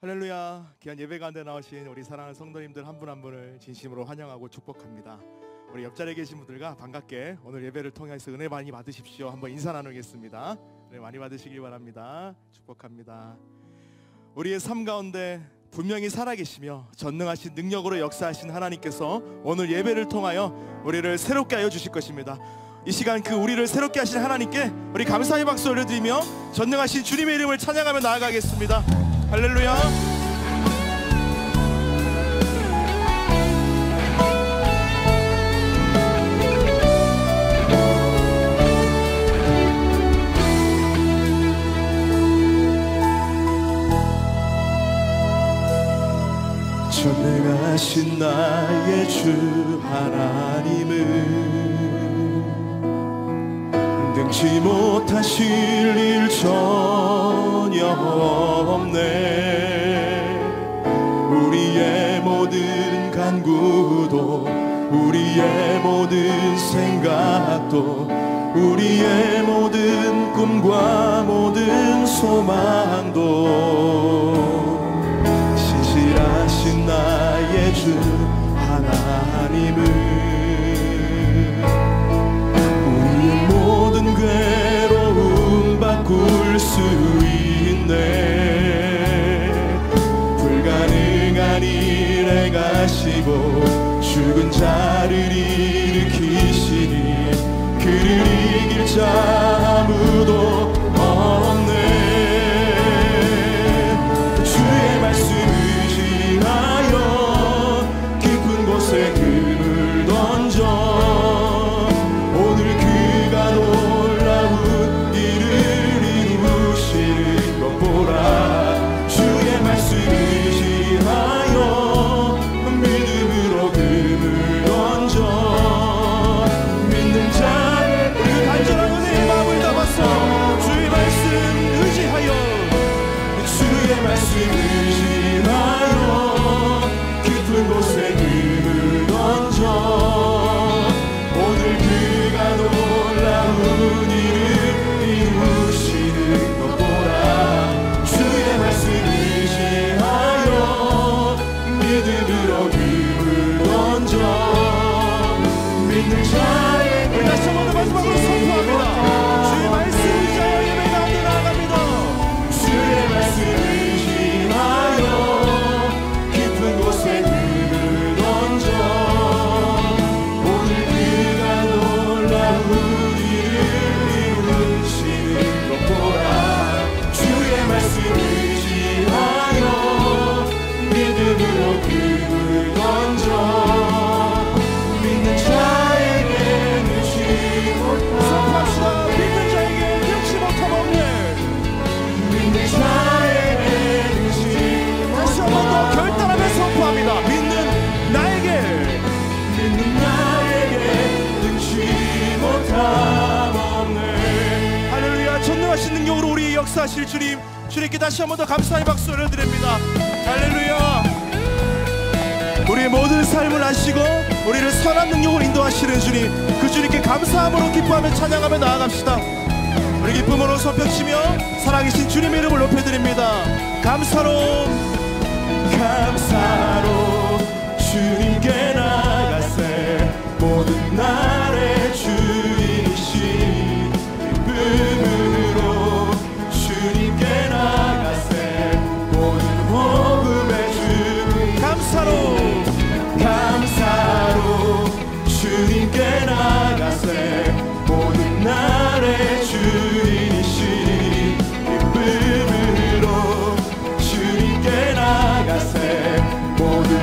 할렐루야. 귀한 예배 가운데 나오신 우리 사랑하는 성도님들 한 분 한 분을 진심으로 환영하고 축복합니다. 우리 옆자리에 계신 분들과 반갑게 오늘 예배를 통해서 은혜 많이 받으십시오. 한번 인사 나누겠습니다. 은혜 많이 받으시길 바랍니다. 축복합니다. 우리의 삶 가운데 분명히 살아계시며 전능하신 능력으로 역사하신 하나님께서 오늘 예배를 통하여 우리를 새롭게 하여 주실 것입니다. 이 시간 그 우리를 새롭게 하신 하나님께 우리 감사의 박수 올려드리며 전능하신 주님의 이름을 찬양하며 나아가겠습니다. 할렐루야. 전능하신 나의 주 하나님은 능치 못하실 일 전혀 없네. 우리의 모든 간구도 우리의 모든 생각도 우리의 모든 꿈과 모든 소망도 신실하신 나의 주 하나님은 우리의 모든 괴로움 바꿀 수 있네. 불가능한 일 행하시고 죽은 자를 일으키시니 그를 이길 자 아무도 없네. 주의 말씀 의지하여 깊은 곳에 금을 던져 오늘 그가 놀라운 일을 이루시는 것 보라. 주의 말씀 의지하여 믿음으로 금을 던져 믿는 자 우리 간절한 은혜의 마음을 담았어. 주의 말씀 의지하여 주의 말씀 의지하여 깊은 곳에 금을 던져 오늘 그가 놀라운 일을 이루시는 것 보라. 주의 말씀 의지하여 믿음으로 금을 던져 믿는 자의 우리 다시 한번 마지막으로 선포합니다. 주의 말씀 의지하여 예배 가운데 나아갑니다. 주의 말씀 의지하여 깊은 곳에 금을 던져 오늘 그가 놀라운 일을 이루시는 것 보라. 주의 말씀 의지하여 믿음으로 금을 던져 믿는 자에게 능치 못함. 믿는 자에게 능치 못함 없네. 믿는 자에게 능치 못함. 다시 한 번 더 결단하며 선포합니다. 믿는 나에게 능치 못함 없네. 할렐루야. 전능하신 능력으로 우리 역사하실 주님, 주님께 다시 한 번 더 감사의 박수 올려드립니다. 할렐루야. 우리의 모든 삶을 아시고 우리를 선한 능력으로 인도하시는 주님, 그 주님께 감사함으로 기뻐하며 찬양하며 나아갑시다. 우리 기쁨으로 손뼉치며 살아계신 주님의 이름을 높여드립니다. 감사로 주님께 나가세. 모든 날의 주이신 기쁨으로 주님께 나가세. 모든 복음의 주 감사로 주님께 나가세. 모든 날의 주이신 기쁨으로 주님께 나가세. 모든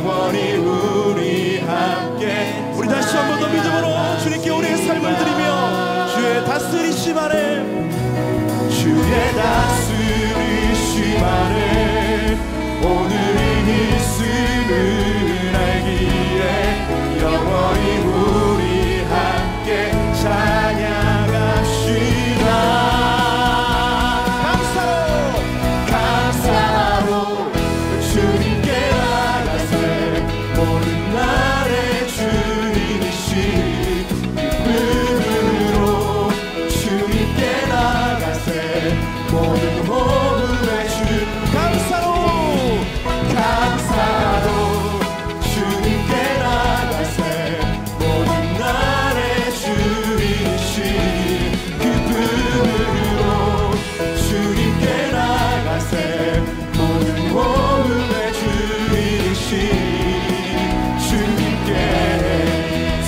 영원히 우리 함께. 우리 다시 한 번 더 믿음으로 주님께 우리의 삶을 드리며 주의 다스리심 아래, 주의 다스리심 아래 오늘이 있음을 알기에 영원히 우리 함께 찬양합시다. 감사로 주님께 나가세 모든 날의 주님이시 기쁨으로 주님께 나가세 모든 호흡의 주. 감사로 주님께 나가세 모든 날의 주님이시 기쁨으로 주님께 나가세 모든 호흡의 주님이시 주님께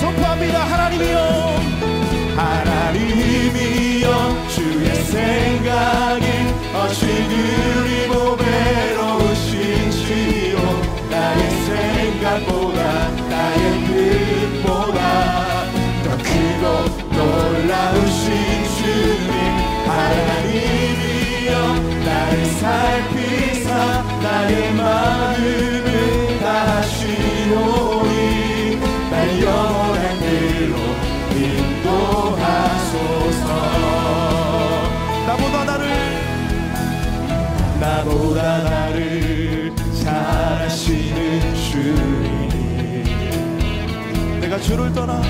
선포합니다. 하나님이여 주의 생각이 어찌 그리 외로우신지요. 나의 생각보다 나의 뜻보다 더 크고 놀라우신 주님. 하나님이여 나를 살피사 나의 마음을 다하시오니 날 영원한 길로 인도하소서. 나보다 나를 잘하시는 주님. 내가 주를 떠나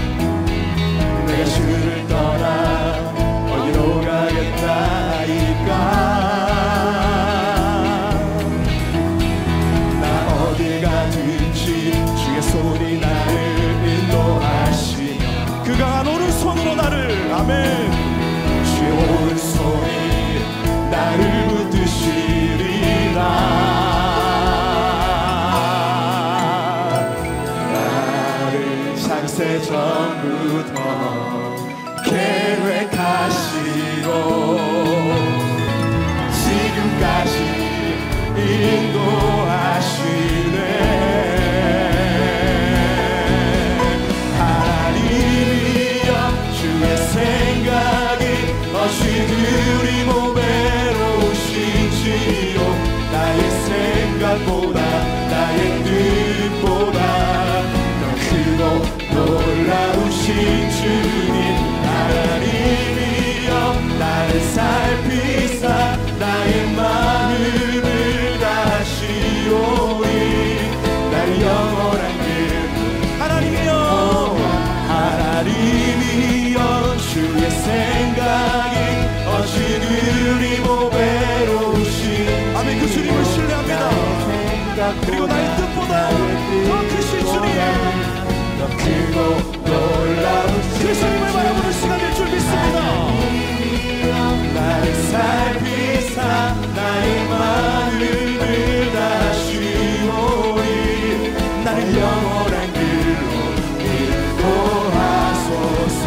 어디로 가겠나이까. 나 어디 가든지 주의 손이 나를 인도하시며 그 강한 오른손으로 나를 아멘 주의 오른손이 나를 붙드시리라. 나를 창세 전부터 계획하시고 지금까지 인도하시네. 하나님이여 주의 생각이 어찌 그리 외로우신지요. 나의 생각보다 나의 뜻보다 더 크고 놀라우신 주님. 하나님이여 나를 살피사 나의 마음을 다하시오니 날 영원한 길. 하나님이여 주의 생각이 어찌 그리 외로우신 아멘. 그 주님을 신뢰합니다. 그리고 나의 뜻보다 더 크신 주님, 더 크고 놀라우신 그 주님을 바라보는 시간일 줄 믿습니다. 나를 살피사 나의 마음을 다하시오니 나를 영원한 길로 인도하소서.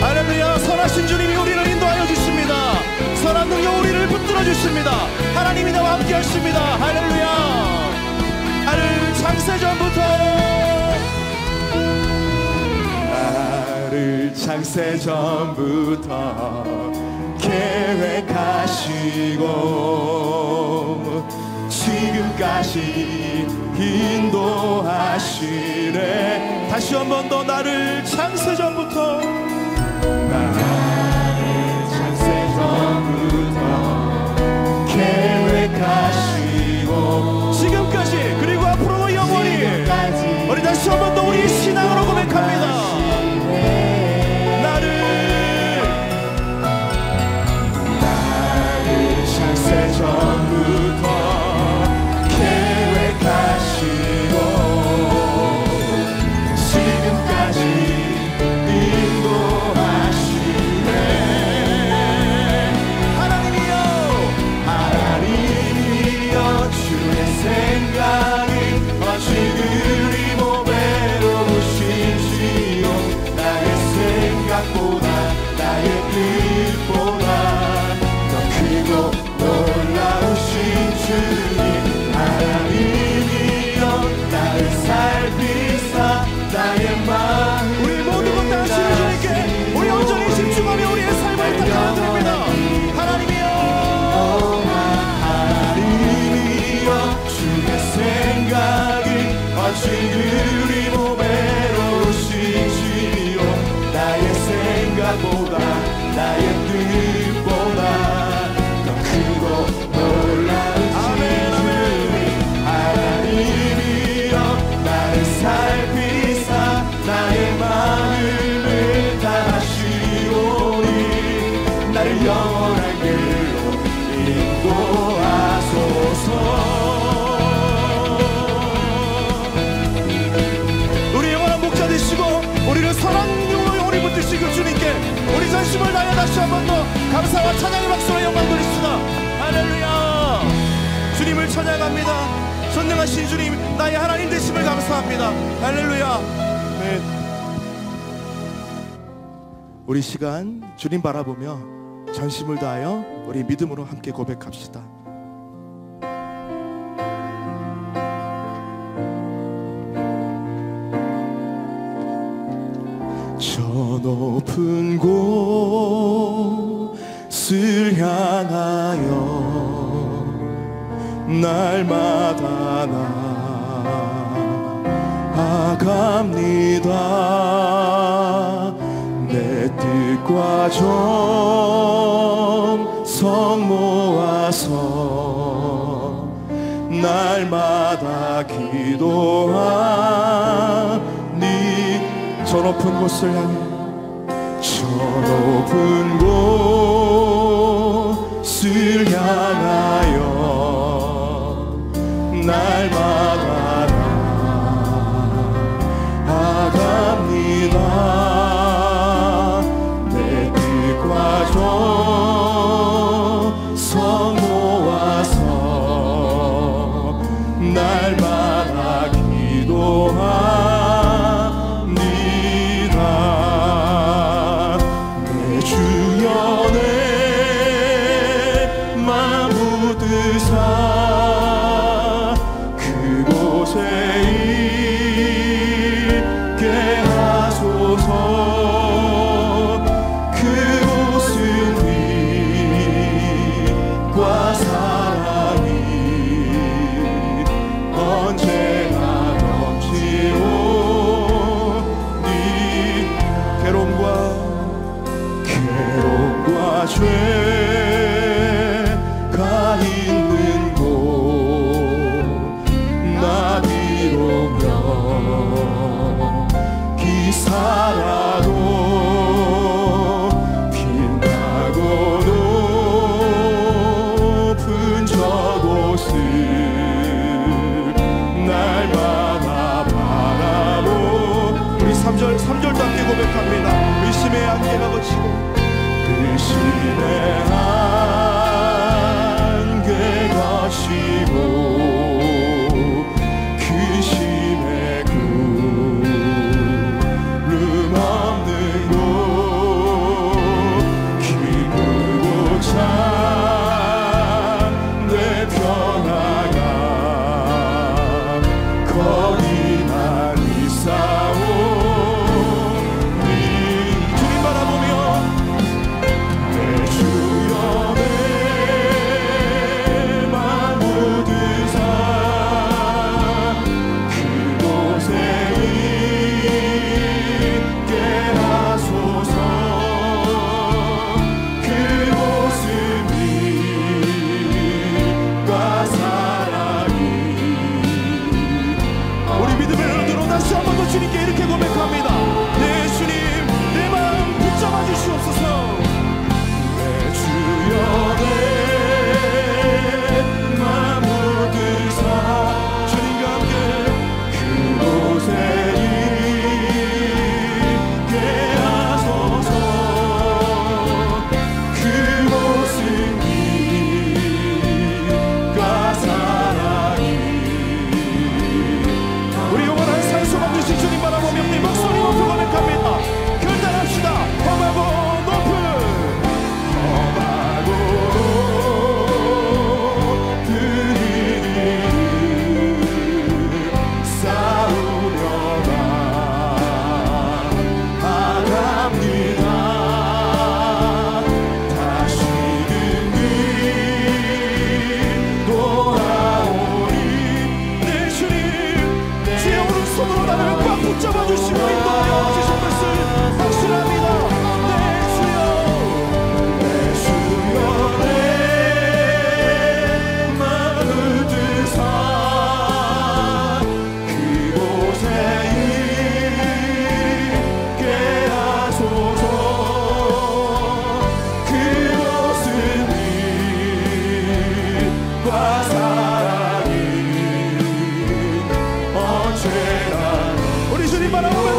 할렐루야. 선하신 주님이 우리를 인도하여 주십니다. 선한 능력 우리를 붙들어 주십니다. 하나님이 나와 함께 하십니다. 할렐루야. 나를 창세 전부터 계획하시고 지금까지 인도하시네. 다시 한 번 더 나를 창세 전부터 계획하시고 지금까지 그리고 앞으로도 영원히. 우리 다시 한 번 더 우리 신앙으로 고백합니다. 나를 창세 전부터 계획하시고 지금까지 인도하시네. 하나님이여 주의 생각이 어찌 그리 찬양합니다. 전능하신 주님, 나의 하나님 되심을 감사합니다. 할렐루야. 네. 우리 시간 주님 바라보며 전심을 다하여 우리 믿음으로 함께 고백합시다. 저 높은 곳을 향하여 날마다 나아갑니다. 내 뜻과 정성 모아서 날마다 기도하니 저 높은 곳을 향해 저 높은 곳을 향하여 날마다 나아갑니다. 내 뜻과 정성 모아서 날마다 기도합니다. 내 주연의 맘 묻으사 있게 하소서. 그곳은 빛과 사랑이 언제나 넘치오니 괴로움과 죄가 있는 곳 나 비로면 기사라도 빛나고 높은 저곳을 날마다 바라보. 우리 3절도 함께 고백합니다. 의심의 안개가 거치고 의심의 안개가 거치고 주님께 이렇게 고백합니다. 내 주님, 내 마음 붙잡아 주시옵소서. 내 주여의 마음 묻으사 주님과 함께 그곳에 있게 하소서. 그곳은 빛과 사랑이 우리 영원한 산소가 되신 주님 바라보며 우리 목소리 높여 고백합니다. 결단합시다. 험하고 높은 싸우려 나아갑니다. 다시는 돌아오리. 내 주님, 주의 오른손으로 나를 꽉 붙잡아 주시고 인도하여 주신 것을 확신합니다. 내 주여, 내 주여 내 마음을 드사 그곳에 있게 하소서. 그곳은 빛과 사랑이 언제나 우리 주님 바라보며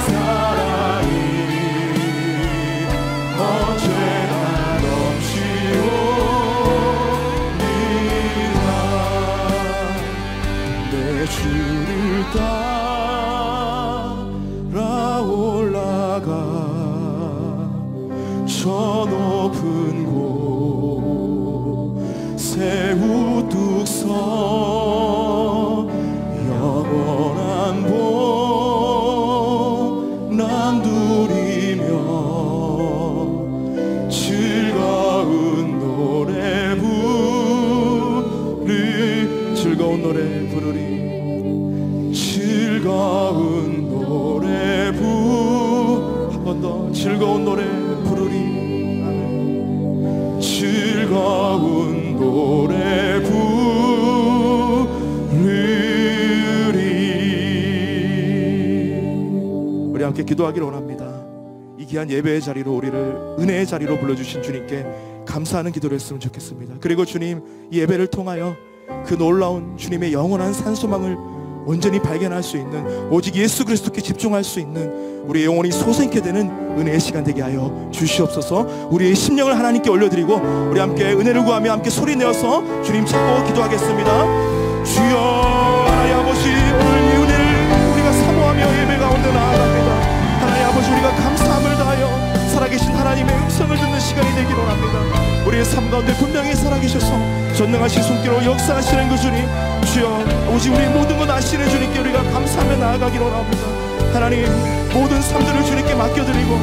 사랑이 언제나 넘치오리라. 내 주를 따라 올라가 저 높은 곳 새 우뚝 서 영원한 봄 남두리며 즐거운 노래 부르리. 즐거운 노래 부르리. 즐거운 노래 한 번 더 즐거운 노래 부르리. 아멘. 즐거운 노래 부르리. 우리 함께 기도하기를 원합니다. 이 귀한 예배의 자리로 우리를 은혜의 자리로 불러주신 주님께 감사하는 기도를 했으면 좋겠습니다. 그리고 주님, 이 예배를 통하여 그 놀라운 주님의 영원한 산소망을 온전히 발견할 수 있는, 오직 예수 그리스도께 집중할 수 있는 우리의 영혼이 솟아있게 되는 은혜의 시간 되게 하여 주시옵소서. 우리의 심령을 하나님께 올려드리고 우리 함께 은혜를 구하며 함께 소리내어서 주님 찾고 기도하겠습니다. 주여, 하나님 아버지, 오늘 이 은혜를 우리가 사모하며 예배 가운데 나아갑니다. 하나님 아버지, 우리가 감사함을 다하여 살아계신 하나님의 음성을 듣는 시간이 되기를 원합니다. 우리의 삶 가운데 분명히 살아계셔서 전능하신 손길로 역사하시는 그 주님, 주여, 오직 우리 모든 것 아시는 주님께 우리가 감사하며 나아가기를 원합니다. 하나님, 모든 삶들을 주님께 맡겨드리고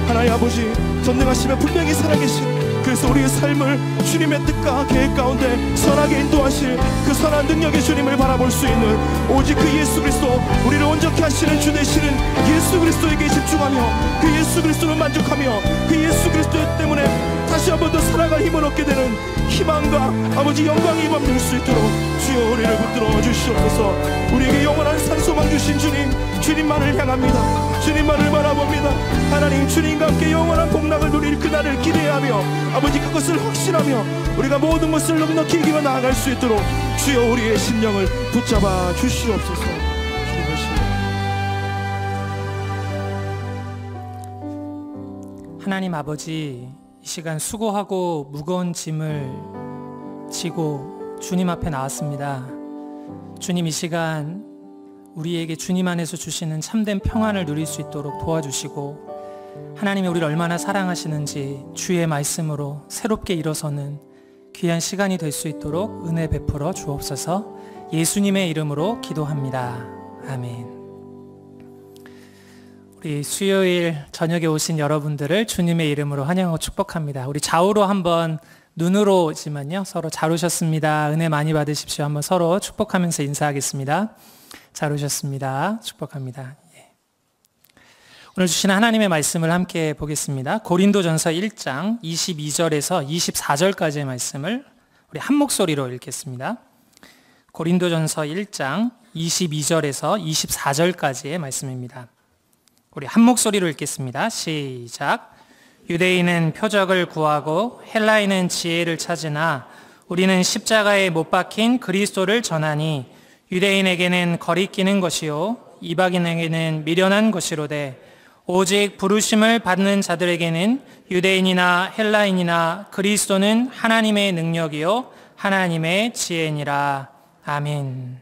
하나님 아버지, 전능하시며 분명히 살아계신, 그래서 우리의 삶을 주님의 뜻과 계획 가운데 선하게 인도하실 그 선한 능력의 주님을 바라볼 수 있는 오직 그 예수 그리스도, 우리를 온전케 하시는 주 되시는 예수 그리스도에게 집중하며 그 예수 그리스도를 만족하며 그 예수 그리스도 때문에 다시 한 번 더 살아갈 힘을 얻게 되는 희망과 아버지 영광이 입어질 수 있도록 주여 우리를 붙들어 주시옵소서. 우리에게 영원한 산소망 주신 주님, 주님만을 향합니다. 주님만을 바라봅니다. 하나님, 주님과 함께 영원한 복락을 누릴 그날을 기대하며 아버지 그것을 확신하며 우리가 모든 것을 넉넉히 이기며 나아갈 수 있도록 주여 우리의 심령을 붙잡아 주시옵소서. 주님의 심령. 하나님 아버지, 이 시간 수고하고 무거운 짐을 지고 주님 앞에 나왔습니다. 주님, 이 시간 우리에게 주님 안에서 주시는 참된 평안을 누릴 수 있도록 도와주시고, 하나님이 우리를 얼마나 사랑하시는지 주의 말씀으로 새롭게 일어서는 귀한 시간이 될 수 있도록 은혜 베풀어 주옵소서. 예수님의 이름으로 기도합니다. 아멘. 우리 수요일 저녁에 오신 여러분들을 주님의 이름으로 환영하고 축복합니다. 우리 좌우로 한번, 눈으로지만요, 서로 잘 오셨습니다, 은혜 많이 받으십시오, 한번 서로 축복하면서 인사하겠습니다. 잘 오셨습니다. 축복합니다. 오늘 주신 하나님의 말씀을 함께 보겠습니다. 고린도전서 1장 22절에서 24절까지의 말씀을 우리 한 목소리로 읽겠습니다. 고린도전서 1장 22절에서 24절까지의 말씀입니다. 우리 한 목소리로 읽겠습니다. 시작. 유대인은 표적을 구하고 헬라인은 지혜를 찾으나 우리는 십자가에 못 박힌 그리스도를 전하니 유대인에게는 거리끼는 것이요 이방인에게는 미련한 것이로되 오직 부르심을 받는 자들에게는 유대인이나 헬라인이나 그리스도는 하나님의 능력이요 하나님의 지혜니라. 아멘.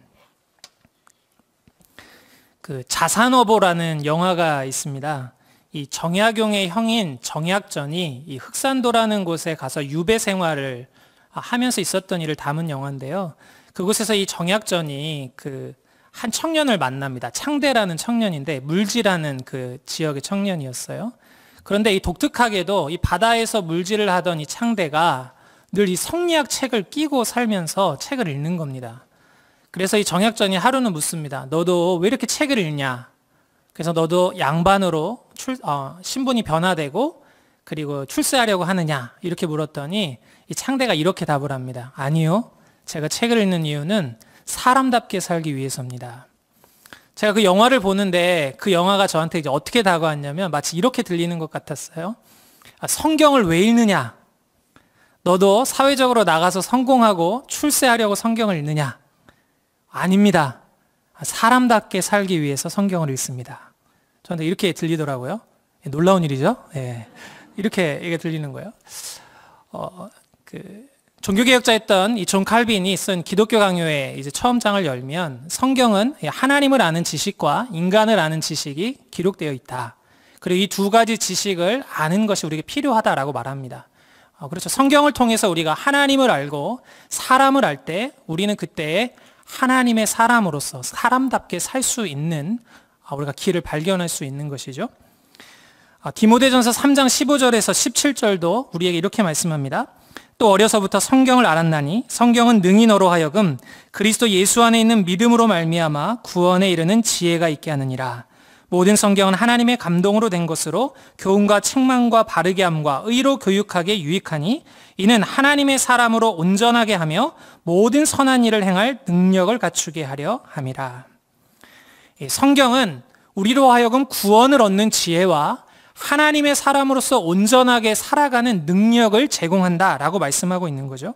그 자산어보라는 영화가 있습니다. 이 정약용의 형인 정약전이 이 흑산도라는 곳에 가서 유배 생활을 하면서 있었던 일을 담은 영화인데요. 그곳에서 이 정약전이 그 한 청년을 만납니다. 창대라는 청년인데 물질하는 그 지역의 청년이었어요. 그런데 이 독특하게도 이 바다에서 물질을 하던 이 창대가 늘 이 성리학 책을 끼고 살면서 책을 읽는 겁니다. 그래서 이 정약전이 하루는 묻습니다. 너도 왜 이렇게 책을 읽냐? 그래서 너도 양반으로 신분이 변화되고 그리고 출세하려고 하느냐? 이렇게 물었더니 이 창대가 이렇게 답을 합니다. 아니요. 제가 책을 읽는 이유는 사람답게 살기 위해서입니다. 제가 그 영화를 보는데 그 영화가 저한테 이제 어떻게 다가왔냐면 마치 이렇게 들리는 것 같았어요. 성경을 왜 읽느냐? 너도 사회적으로 나가서 성공하고 출세하려고 성경을 읽느냐? 아닙니다. 사람답게 살기 위해서 성경을 읽습니다. 저한테 이렇게 들리더라고요. 놀라운 일이죠. 예. 이렇게 이게 들리는 거예요. 종교개혁자였던 이 존 칼빈이 쓴 기독교 강요의 이제 처음 장을 열면 성경은 하나님을 아는 지식과 인간을 아는 지식이 기록되어 있다. 그리고 이 두 가지 지식을 아는 것이 우리에게 필요하다라고 말합니다. 그렇죠. 성경을 통해서 우리가 하나님을 알고 사람을 알 때 우리는 그때 하나님의 사람으로서 사람답게 살 수 있는 우리가 길을 발견할 수 있는 것이죠. 디모데전서 3장 15절에서 17절도 우리에게 이렇게 말씀합니다. 또 어려서부터 성경을 알았나니 성경은 능히 너로 하여금 그리스도 예수 안에 있는 믿음으로 말미암아 구원에 이르는 지혜가 있게 하느니라. 모든 성경은 하나님의 감동으로 된 것으로 교훈과 책망과 바르게 함과 의로 교육하게 유익하니 이는 하나님의 사람으로 온전하게 하며 모든 선한 일을 행할 능력을 갖추게 하려 함이라. 성경은 우리로 하여금 구원을 얻는 지혜와 하나님의 사람으로서 온전하게 살아가는 능력을 제공한다라고 말씀하고 있는 거죠.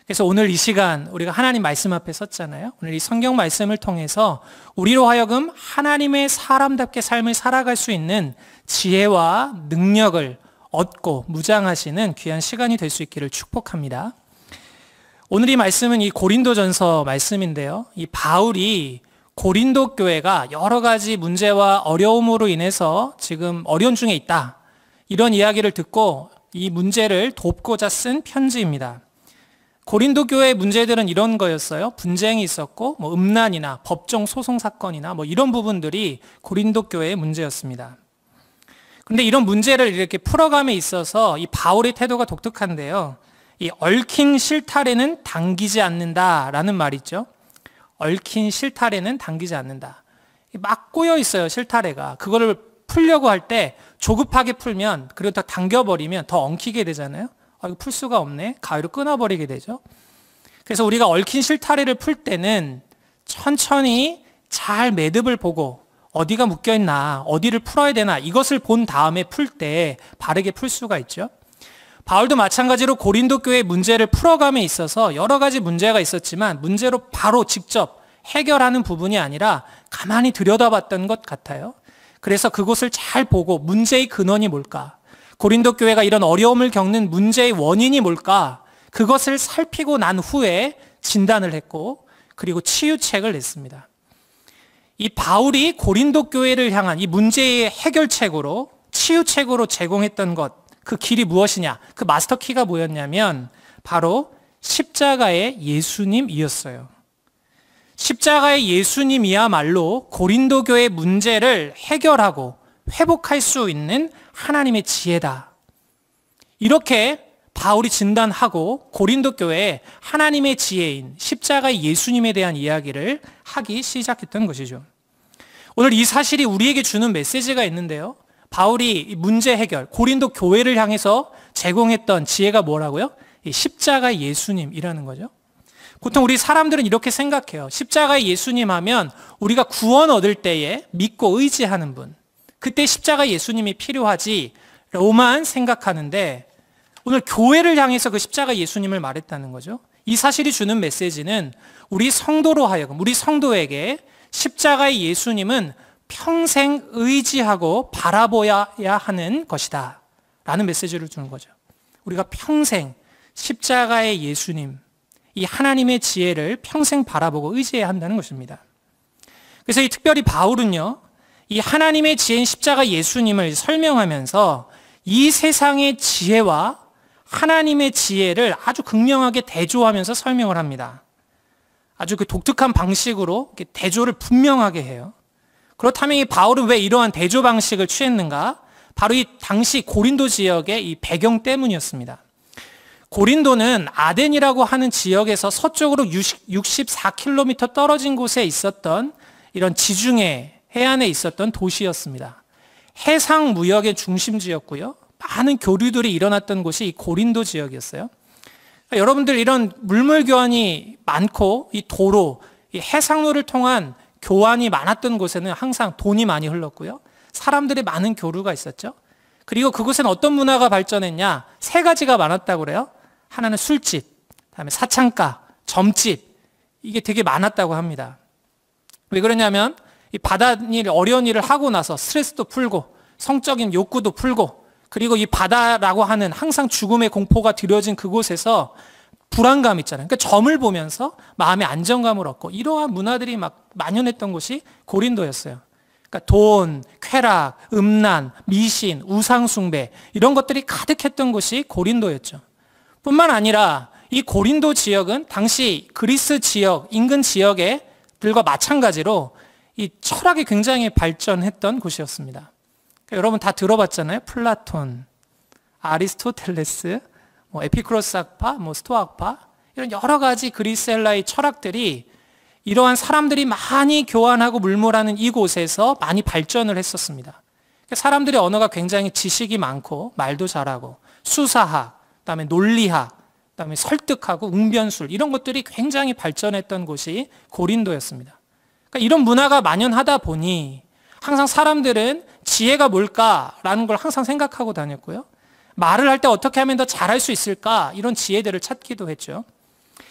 그래서 오늘 이 시간 우리가 하나님 말씀 앞에 섰잖아요. 오늘 이 성경 말씀을 통해서 우리로 하여금 하나님의 사람답게 삶을 살아갈 수 있는 지혜와 능력을 얻고 무장하시는 귀한 시간이 될 수 있기를 축복합니다. 오늘 이 말씀은 이 고린도전서 말씀인데요. 이 바울이 고린도 교회가 여러 가지 문제와 어려움으로 인해서 지금 어려운 중에 있다. 이런 이야기를 듣고 이 문제를 돕고자 쓴 편지입니다. 고린도 교회의 문제들은 이런 거였어요. 분쟁이 있었고 음란이나 법정 소송 사건이나 이런 부분들이 고린도 교회의 문제였습니다. 그런데 이런 문제를 이렇게 풀어감에 있어서 이 바울의 태도가 독특한데요. 이 얽힌 실타래는 당기지 않는다라는 말이 있죠. 얽힌 실타래는 당기지 않는다. 막 꼬여 있어요, 실타래가. 그거를 풀려고 할 때 조급하게 풀면, 그리고 더 당겨버리면 더 엉키게 되잖아요. 이거 풀 수가 없네. 가위로 끊어버리게 되죠. 그래서 우리가 얽힌 실타래를 풀 때는 천천히 잘 매듭을 보고 어디가 묶여있나, 어디를 풀어야 되나 이것을 본 다음에 풀 때 바르게 풀 수가 있죠. 바울도 마찬가지로 고린도 교회의 문제를 풀어감에 있어서 여러 가지 문제가 있었지만 문제로 바로 직접 해결하는 부분이 아니라 가만히 들여다봤던 것 같아요. 그래서 그곳을 잘 보고 문제의 근원이 뭘까? 고린도 교회가 이런 어려움을 겪는 문제의 원인이 뭘까? 그것을 살피고 난 후에 진단을 했고 그리고 치유책을 냈습니다. 이 바울이 고린도 교회를 향한 이 문제의 해결책으로 치유책으로 제공했던 것, 그 길이 무엇이냐? 그 마스터키가 뭐였냐면 바로 십자가의 예수님이었어요. 십자가의 예수님이야말로 고린도 교회의 문제를 해결하고 회복할 수 있는 하나님의 지혜다. 이렇게 바울이 진단하고 고린도 교회에 하나님의 지혜인 십자가의 예수님에 대한 이야기를 하기 시작했던 것이죠. 오늘 이 사실이 우리에게 주는 메시지가 있는데요. 바울이 문제 해결, 고린도 교회를 향해서 제공했던 지혜가 뭐라고요? 이 십자가의 예수님이라는 거죠. 보통 우리 사람들은 이렇게 생각해요. 십자가의 예수님 하면 우리가 구원 얻을 때에 믿고 의지하는 분, 그때 십자가 예수님이 필요하지로만 생각하는데 오늘 교회를 향해서 그 십자가 예수님을 말했다는 거죠. 이 사실이 주는 메시지는 우리 성도로 하여금, 우리 성도에게 십자가의 예수님은 평생 의지하고 바라보아야 하는 것이다 라는 메시지를 주는 거죠. 우리가 평생 십자가의 예수님, 이 하나님의 지혜를 평생 바라보고 의지해야 한다는 것입니다. 그래서 이 특별히 바울은요, 이 하나님의 지혜인 십자가 예수님을 설명하면서 이 세상의 지혜와 하나님의 지혜를 아주 극명하게 대조하면서 설명을 합니다. 아주 그 독특한 방식으로 이렇게 대조를 분명하게 해요. 그렇다면 이 바울은 왜 이러한 대조 방식을 취했는가? 바로 이 당시 고린도 지역의 이 배경 때문이었습니다. 고린도는 아덴이라고 하는 지역에서 서쪽으로 64km 떨어진 곳에 있었던 이런 지중해 해안에 있었던 도시였습니다. 해상 무역의 중심지였고요. 많은 교류들이 일어났던 곳이 이 고린도 지역이었어요. 그러니까 여러분들 이런 물물 교환이 많고 이 도로, 이 해상로를 통한 교환이 많았던 곳에는 항상 돈이 많이 흘렀고요. 사람들의 많은 교류가 있었죠. 그리고 그곳에는 어떤 문화가 발전했냐? 세 가지가 많았다고 그래요. 하나는 술집, 그다음에 사창가, 점집, 이게 되게 많았다고 합니다. 왜 그러냐면 이 바다일 어려운 일을 하고 나서 스트레스도 풀고 성적인 욕구도 풀고 그리고 이 바다라고 하는 항상 죽음의 공포가 드려진 그곳에서 불안감 있잖아요. 그러니까 점을 보면서 마음의 안정감을 얻고 이러한 문화들이 막 만연했던 곳이 고린도였어요. 그러니까 돈, 쾌락, 음란, 미신, 우상숭배 이런 것들이 가득했던 곳이 고린도였죠. 뿐만 아니라 이 고린도 지역은 당시 그리스 지역, 인근 지역들과 마찬가지로 이 철학이 굉장히 발전했던 곳이었습니다. 그러니까 여러분 다 들어봤잖아요. 플라톤, 아리스토텔레스, 에피쿠로스 학파, 스토아 학파 이런 여러 가지 그리스 헬라의 철학들이 이러한 사람들이 많이 교환하고 물몰하는 이곳에서 많이 발전을 했었습니다. 그러니까 사람들의 언어가 굉장히 지식이 많고 말도 잘하고 수사학, 그다음에 논리학, 그다음에 설득하고 웅변술 이런 것들이 굉장히 발전했던 곳이 고린도였습니다. 그러니까 이런 문화가 만연하다 보니 항상 사람들은 지혜가 뭘까라는 걸 항상 생각하고 다녔고요. 말을 할 때 어떻게 하면 더 잘할 수 있을까 이런 지혜들을 찾기도 했죠.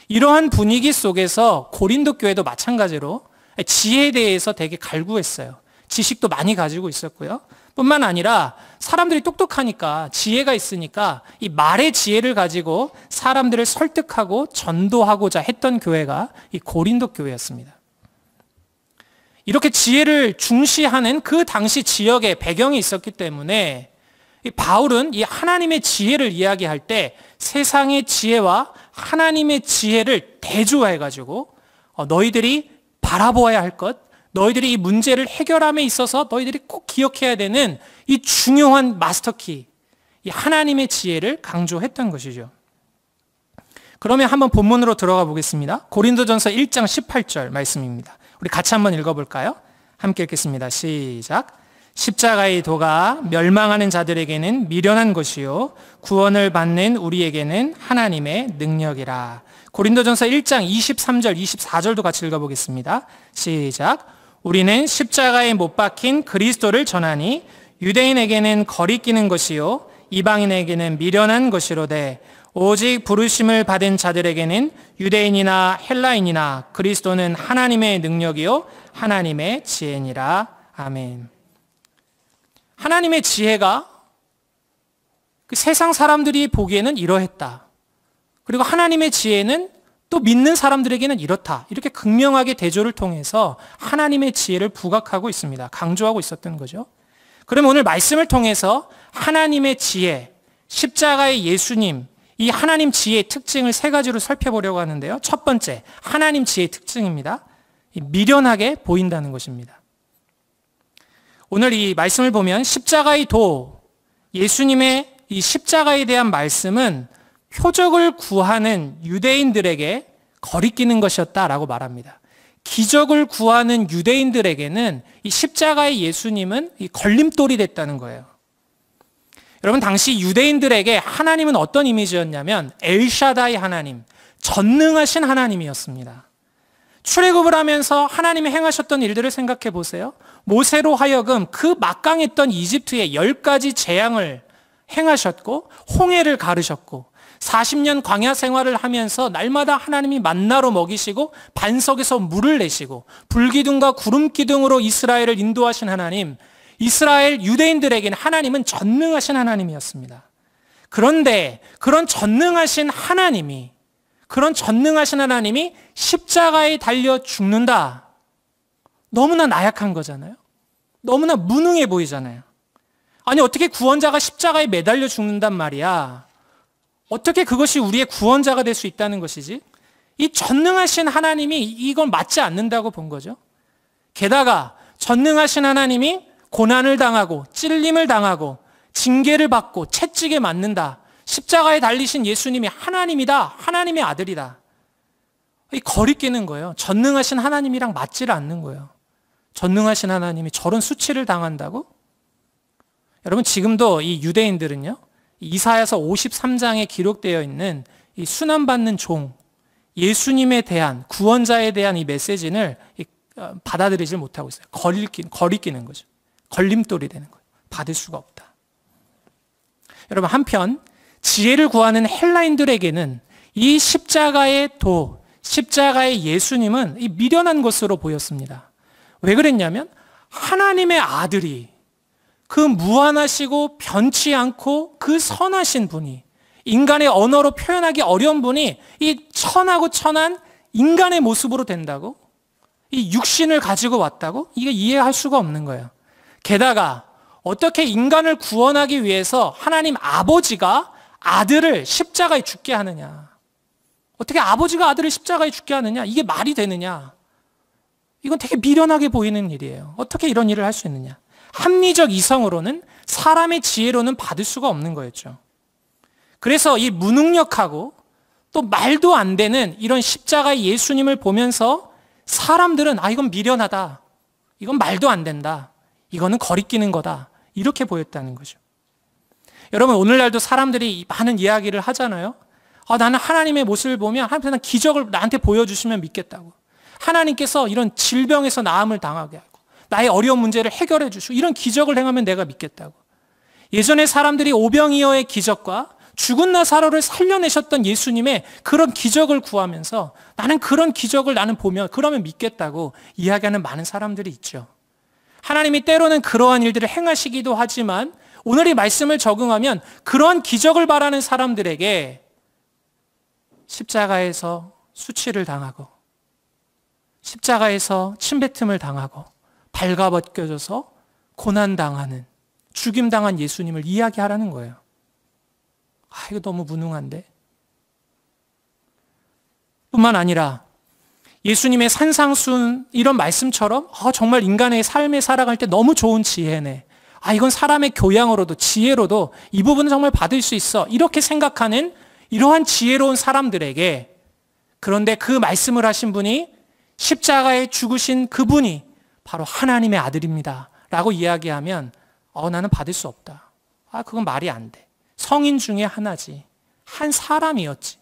이러한 분위기 속에서 고린도 교회도 마찬가지로 지혜에 대해서 되게 갈구했어요. 지식도 많이 가지고 있었고요. 뿐만 아니라 사람들이 똑똑하니까 지혜가 있으니까 이 말의 지혜를 가지고 사람들을 설득하고 전도하고자 했던 교회가 이 고린도 교회였습니다. 이렇게 지혜를 중시하는 그 당시 지역의 배경이 있었기 때문에 이 바울은 이 하나님의 지혜를 이야기할 때 세상의 지혜와 하나님의 지혜를 대조해가지고 너희들이 바라보아야 할 것, 너희들이 이 문제를 해결함에 있어서 너희들이 꼭 기억해야 되는 이 중요한 마스터키, 이 하나님의 지혜를 강조했던 것이죠. 그러면 한번 본문으로 들어가 보겠습니다. 고린도전서 1장 18절 말씀입니다. 우리 같이 한번 읽어볼까요? 함께 읽겠습니다. 시작. 십자가의 도가 멸망하는 자들에게는 미련한 것이요 구원을 받는 우리에게는 하나님의 능력이라. 고린도전서 1장 23절 24절도 같이 읽어보겠습니다. 시작. 우리는 십자가에 못 박힌 그리스도를 전하니 유대인에게는 거리끼는 것이요 이방인에게는 미련한 것이로되 오직 부르심을 받은 자들에게는 유대인이나 헬라인이나 그리스도는 하나님의 능력이요 하나님의 지혜니라. 아멘. 하나님의 지혜가 그 세상 사람들이 보기에는 이러했다. 그리고 하나님의 지혜는 또 믿는 사람들에게는 이렇다. 이렇게 극명하게 대조를 통해서 하나님의 지혜를 부각하고 있습니다. 강조하고 있었던 거죠. 그러면 오늘 말씀을 통해서 하나님의 지혜, 십자가의 예수님, 이 하나님 지혜의 특징을 세 가지로 살펴보려고 하는데요. 첫 번째, 하나님 지혜의 특징입니다. 미련하게 보인다는 것입니다. 오늘 이 말씀을 보면 십자가의 도, 예수님의 이 십자가에 대한 말씀은 표적을 구하는 유대인들에게 거리끼는 것이었다라고 말합니다. 기적을 구하는 유대인들에게는 이 십자가의 예수님은 이 걸림돌이 됐다는 거예요. 여러분, 당시 유대인들에게 하나님은 어떤 이미지였냐면 엘샤다이 하나님, 전능하신 하나님이었습니다. 출애굽을 하면서 하나님이 행하셨던 일들을 생각해 보세요. 모세로 하여금 그 막강했던 이집트에 10가지 재앙을 행하셨고 홍해를 가르셨고 40년 광야 생활을 하면서 날마다 하나님이 만나로 먹이시고 반석에서 물을 내시고 불기둥과 구름기둥으로 이스라엘을 인도하신 하나님, 이스라엘 유대인들에게는 하나님은 전능하신 하나님이었습니다. 그런데 그런 전능하신 하나님이 십자가에 달려 죽는다. 너무나 나약한 거잖아요. 너무나 무능해 보이잖아요. 아니, 어떻게 구원자가 십자가에 매달려 죽는단 말이야. 어떻게 그것이 우리의 구원자가 될 수 있다는 것이지? 이 전능하신 하나님이 이건 맞지 않는다고 본 거죠. 게다가 전능하신 하나님이 고난을 당하고 찔림을 당하고 징계를 받고 채찍에 맞는다. 십자가에 달리신 예수님이 하나님이다. 하나님의 아들이다. 이 거리끼는 거예요. 전능하신 하나님이랑 맞지를 않는 거예요. 전능하신 하나님이 저런 수치를 당한다고? 여러분, 지금도 이 유대인들은요, 이사야서 53장에 기록되어 있는 이 순환받는 종, 예수님에 대한, 구원자에 대한 이 메시지를 받아들이질 못하고 있어요. 거리끼는 거죠. 걸림돌이 되는 거예요. 받을 수가 없다. 여러분, 한편 지혜를 구하는 헬라인들에게는 이 십자가의 도, 십자가의 예수님은 이 미련한 것으로 보였습니다. 왜 그랬냐면 하나님의 아들이, 그 무한하시고 변치 않고 그 선하신 분이, 인간의 언어로 표현하기 어려운 분이 이 천하고 천한 인간의 모습으로 된다고? 이 육신을 가지고 왔다고? 이게 이해할 수가 없는 거예요. 게다가 어떻게 인간을 구원하기 위해서 하나님 아버지가 아들을 십자가에 죽게 하느냐? 어떻게 아버지가 아들을 십자가에 죽게 하느냐? 이게 말이 되느냐? 이건 되게 미련하게 보이는 일이에요. 어떻게 이런 일을 할 수 있느냐? 합리적 이성으로는, 사람의 지혜로는 받을 수가 없는 거였죠. 그래서 이 무능력하고 또 말도 안 되는 이런 십자가의 예수님을 보면서 사람들은 이건 미련하다, 이건 말도 안 된다, 이거는 거리끼는 거다, 이렇게 보였다는 거죠. 여러분, 오늘날도 사람들이 많은 이야기를 하잖아요. 나는 하나님의 모습을 보면 하나님께서 기적을 나한테 보여주시면 믿겠다고. 하나님께서 이런 질병에서 나음을 당하게 하고 나의 어려운 문제를 해결해 주시고 이런 기적을 행하면 내가 믿겠다고. 예전에 사람들이 오병이어의 기적과 죽은 나사로를 살려내셨던 예수님의 그런 기적을 구하면서 나는 그런 기적을 나는 보면 그러면 믿겠다고 이야기하는 많은 사람들이 있죠. 하나님이 때로는 그러한 일들을 행하시기도 하지만 오늘 이 말씀을 적용하면 그러한 기적을 바라는 사람들에게 십자가에서 수치를 당하고 십자가에서 침뱉음을 당하고 발가벗겨져서 고난당하는, 죽임당한 예수님을 이야기하라는 거예요. 이거 너무 무능한데? 뿐만 아니라 예수님의 산상순 이런 말씀처럼 정말 인간의 삶에 살아갈 때 너무 좋은 지혜네, 이건 사람의 교양으로도 지혜로도 이 부분은 정말 받을 수 있어, 이렇게 생각하는 이러한 지혜로운 사람들에게, 그런데 그 말씀을 하신 분이 십자가에 죽으신 그분이 바로 하나님의 아들입니다 라고 이야기하면 나는 받을 수 없다. 그건 말이 안 돼. 성인 중에 하나지, 한 사람이었지.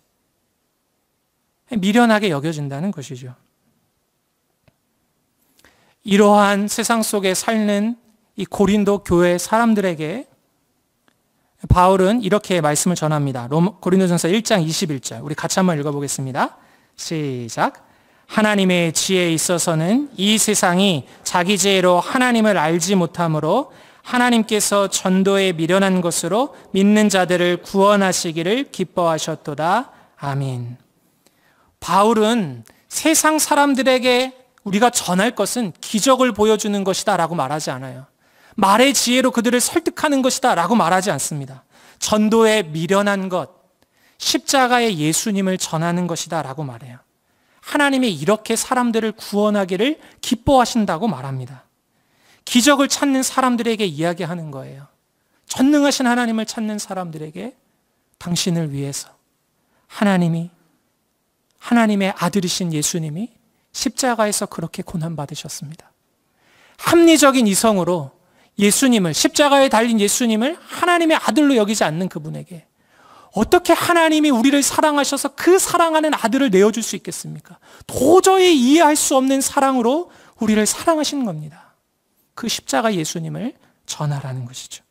미련하게 여겨진다는 것이죠. 이러한 세상 속에 사는 이 고린도 교회 사람들에게 바울은 이렇게 말씀을 전합니다. 고린도전서 1장 21절, 우리 같이 한번 읽어보겠습니다. 시작. 하나님의 지혜에 있어서는 이 세상이 자기 지혜로 하나님을 알지 못하므로 하나님께서 전도에 미련한 것으로 믿는 자들을 구원하시기를 기뻐하셨도다. 아멘. 바울은 세상 사람들에게 우리가 전할 것은 기적을 보여주는 것이다 라고 말하지 않아요. 말의 지혜로 그들을 설득하는 것이다 라고 말하지 않습니다. 전도에 미련한 것, 십자가의 예수님을 전하는 것이다 라고 말해요. 하나님이 이렇게 사람들을 구원하기를 기뻐하신다고 말합니다. 기적을 찾는 사람들에게 이야기하는 거예요. 전능하신 하나님을 찾는 사람들에게 당신을 위해서 하나님의 아들이신 예수님이 십자가에서 그렇게 고난받으셨습니다. 합리적인 이성으로 예수님을, 십자가에 달린 예수님을 하나님의 아들로 여기지 않는 그분에게 어떻게 하나님이 우리를 사랑하셔서 그 사랑하는 아들을 내어줄 수 있겠습니까? 도저히 이해할 수 없는 사랑으로 우리를 사랑하신 겁니다. 그 십자가 예수님을 전하라는 것이죠.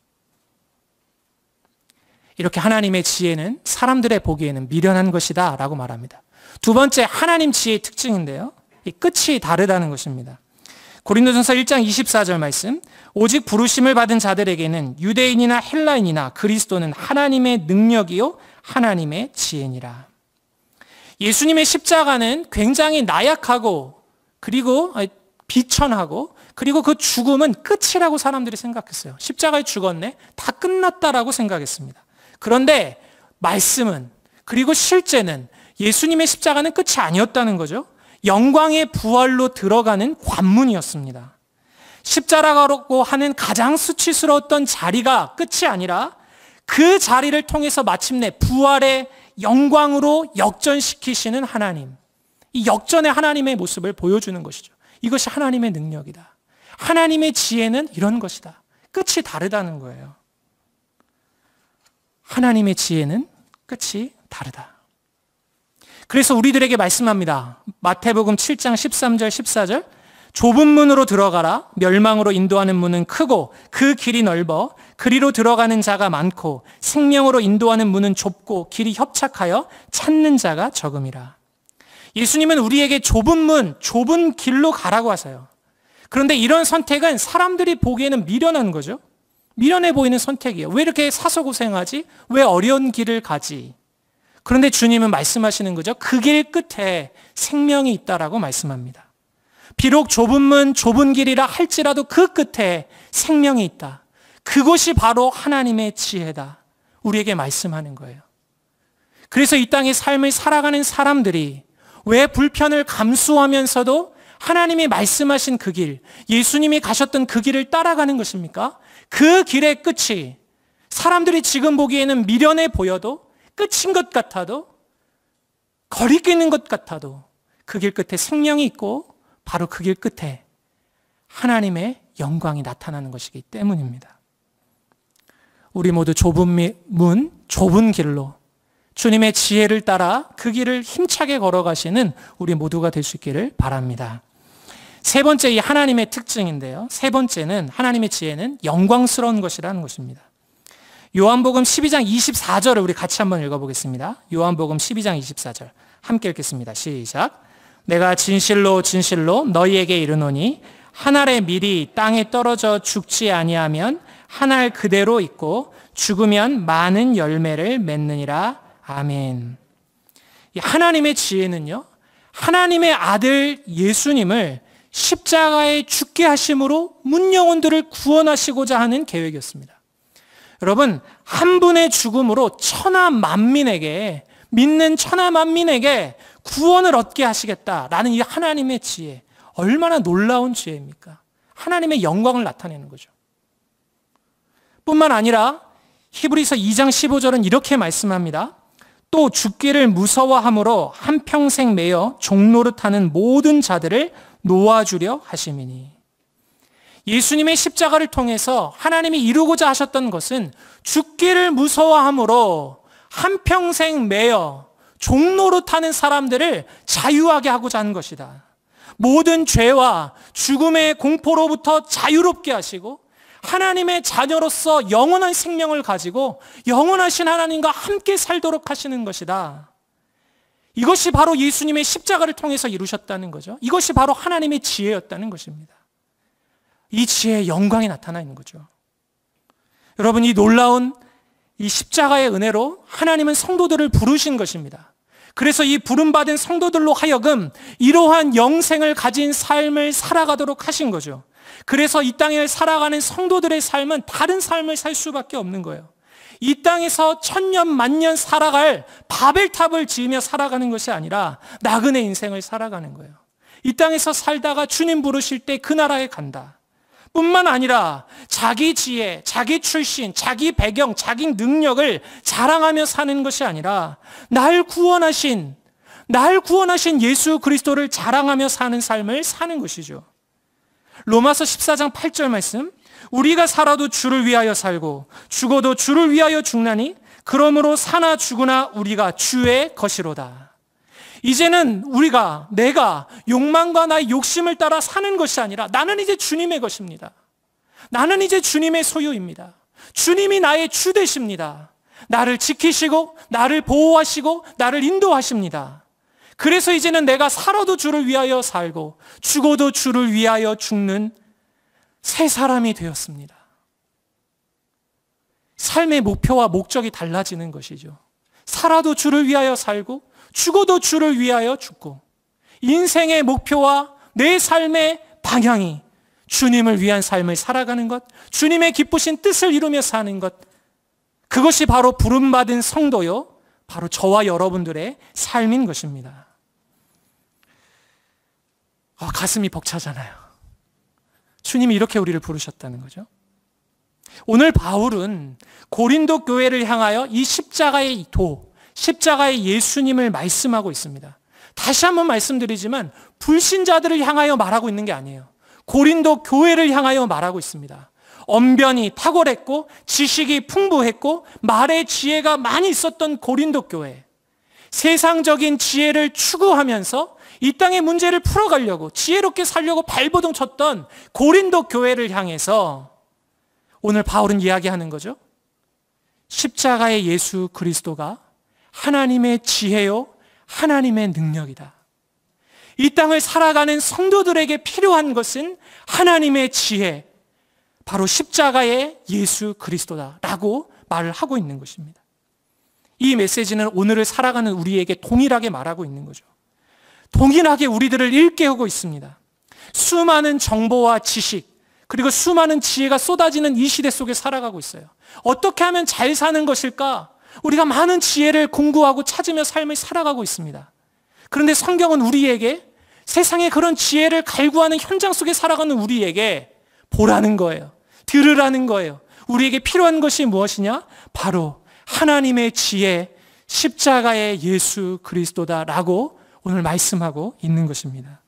이렇게 하나님의 지혜는 사람들의 보기에는 미련한 것이다 라고 말합니다. 두 번째, 하나님 지혜의 특징인데요, 이 끝이 다르다는 것입니다. 고린도전서 1장 24절 말씀, 오직 부르심을 받은 자들에게는 유대인이나 헬라인이나 그리스도는 하나님의 능력이요 하나님의 지혜니라. 예수님의 십자가는 굉장히 나약하고 그리고 비천하고, 그리고 그 죽음은 끝이라고 사람들이 생각했어요. 십자가에 죽었네, 다 끝났다라고 생각했습니다. 그런데 말씀은, 그리고 실제는 예수님의 십자가는 끝이 아니었다는 거죠. 영광의 부활로 들어가는 관문이었습니다. 십자가라고 하는 가장 수치스러웠던 자리가 끝이 아니라 그 자리를 통해서 마침내 부활의 영광으로 역전시키시는 하나님, 이 역전의 하나님의 모습을 보여주는 것이죠. 이것이 하나님의 능력이다. 하나님의 지혜는 이런 것이다. 끝이 다르다는 거예요. 하나님의 지혜는 끝이 다르다. 그래서 우리들에게 말씀합니다. 마태복음 7장 13절 14절, 좁은 문으로 들어가라. 멸망으로 인도하는 문은 크고 그 길이 넓어 그리로 들어가는 자가 많고 생명으로 인도하는 문은 좁고 길이 협착하여 찾는 자가 적음이라. 예수님은 우리에게 좁은 문, 좁은 길로 가라고 하세요. 그런데 이런 선택은 사람들이 보기에는 미련한 거죠. 미련해 보이는 선택이에요. 왜 이렇게 사서 고생하지? 왜 어려운 길을 가지? 그런데 주님은 말씀하시는 거죠. 그 길 끝에 생명이 있다라고 말씀합니다. 비록 좁은 문, 좁은 길이라 할지라도 그 끝에 생명이 있다. 그것이 바로 하나님의 지혜다. 우리에게 말씀하는 거예요. 그래서 이 땅의 삶을 살아가는 사람들이 왜 불편을 감수하면서도 하나님이 말씀하신 그 길, 예수님이 가셨던 그 길을 따라가는 것입니까? 그 길의 끝이 사람들이 지금 보기에는 미련해 보여도, 끝인 것 같아도, 거리끼는 것 같아도 그 길 끝에 생명이 있고 바로 그 길 끝에 하나님의 영광이 나타나는 것이기 때문입니다. 우리 모두 좁은 문, 좁은 길로 주님의 지혜를 따라 그 길을 힘차게 걸어가시는 우리 모두가 될 수 있기를 바랍니다. 세 번째, 이 하나님의 특징인데요. 세 번째는 하나님의 지혜는 영광스러운 것이라는 것입니다. 요한복음 12장 24절을 우리 같이 한번 읽어보겠습니다. 요한복음 12장 24절 함께 읽겠습니다. 시작. 내가 진실로 진실로 너희에게 이르노니 한 알의 밀이 땅에 떨어져 죽지 아니하면 한 알 그대로 있고 죽으면 많은 열매를 맺느니라. 아멘. 이 하나님의 지혜는요, 하나님의 아들 예수님을 십자가에 죽게 하심으로 문영혼들을 구원하시고자 하는 계획이었습니다. 여러분, 한 분의 죽음으로 천하 만민에게, 믿는 천하 만민에게 구원을 얻게 하시겠다라는 이 하나님의 지혜, 얼마나 놀라운 지혜입니까? 하나님의 영광을 나타내는 거죠. 뿐만 아니라 히브리서 2장 15절은 이렇게 말씀합니다. 또 죽기를 무서워함으로 한평생 매여 종노릇하는 모든 자들을 놓아주려 하심이니. 예수님의 십자가를 통해서 하나님이 이루고자 하셨던 것은 죽기를 무서워함으로 한평생 매여 종노릇하는 사람들을 자유하게 하고자 하는 것이다. 모든 죄와 죽음의 공포로부터 자유롭게 하시고 하나님의 자녀로서 영원한 생명을 가지고 영원하신 하나님과 함께 살도록 하시는 것이다. 이것이 바로 예수님의 십자가를 통해서 이루셨다는 거죠. 이것이 바로 하나님의 지혜였다는 것입니다. 이 지혜의 영광이 나타나 있는 거죠. 여러분, 이 놀라운 이 십자가의 은혜로 하나님은 성도들을 부르신 것입니다. 그래서 이 부름받은 성도들로 하여금 이러한 영생을 가진 삶을 살아가도록 하신 거죠. 그래서 이 땅에 살아가는 성도들의 삶은 다른 삶을 살 수밖에 없는 거예요. 이 땅에서 천년 만년 살아갈 바벨탑을 지으며 살아가는 것이 아니라 나그네 인생을 살아가는 거예요. 이 땅에서 살다가 주님 부르실 때 그 나라에 간다. 뿐만 아니라 자기 지혜, 자기 출신, 자기 배경, 자기 능력을 자랑하며 사는 것이 아니라 날 구원하신 예수 그리스도를 자랑하며 사는 삶을 사는 것이죠. 로마서 14장 8절 말씀, 우리가 살아도 주를 위하여 살고 죽어도 주를 위하여 죽나니 그러므로 사나 죽으나 우리가 주의 것이로다. 이제는 내가 욕망과 나의 욕심을 따라 사는 것이 아니라 나는 이제 주님의 것입니다. 나는 이제 주님의 소유입니다. 주님이 나의 주 되십니다. 나를 지키시고 나를 보호하시고 나를 인도하십니다. 그래서 이제는 내가 살아도 주를 위하여 살고 죽어도 주를 위하여 죽는 새 사람이 되었습니다. 삶의 목표와 목적이 달라지는 것이죠. 살아도 주를 위하여 살고 죽어도 주를 위하여 죽고, 인생의 목표와 내 삶의 방향이 주님을 위한 삶을 살아가는 것, 주님의 기쁘신 뜻을 이루며 사는 것, 그것이 바로 부름받은 성도요, 바로 저와 여러분들의 삶인 것입니다. 가슴이 벅차잖아요. 주님이 이렇게 우리를 부르셨다는 거죠. 오늘 바울은 고린도 교회를 향하여 이 십자가의 십자가의 예수님을 말씀하고 있습니다. 다시 한번 말씀드리지만 불신자들을 향하여 말하고 있는 게 아니에요. 고린도 교회를 향하여 말하고 있습니다. 언변이 탁월했고 지식이 풍부했고 말의 지혜가 많이 있었던 고린도 교회, 세상적인 지혜를 추구하면서 이 땅의 문제를 풀어가려고 지혜롭게 살려고 발버둥 쳤던 고린도 교회를 향해서 오늘 바울은 이야기하는 거죠. 십자가의 예수 그리스도가 하나님의 지혜요, 하나님의 능력이다. 이 땅을 살아가는 성도들에게 필요한 것은 하나님의 지혜, 바로 십자가의 예수 그리스도다라고 말을 하고 있는 것입니다. 이 메시지는 오늘을 살아가는 우리에게 동일하게 말하고 있는 거죠. 동일하게 우리들을 일깨우고 있습니다. 수많은 정보와 지식, 그리고 수많은 지혜가 쏟아지는 이 시대 속에 살아가고 있어요. 어떻게 하면 잘 사는 것일까? 우리가 많은 지혜를 공부하고 찾으며 삶을 살아가고 있습니다. 그런데 성경은 우리에게 세상의 그런 지혜를 갈구하는 현장 속에 살아가는 우리에게 보라는 거예요. 들으라는 거예요. 우리에게 필요한 것이 무엇이냐? 바로 하나님의 지혜, 십자가의 예수 그리스도다라고 오늘 말씀하고 있는 것입니다.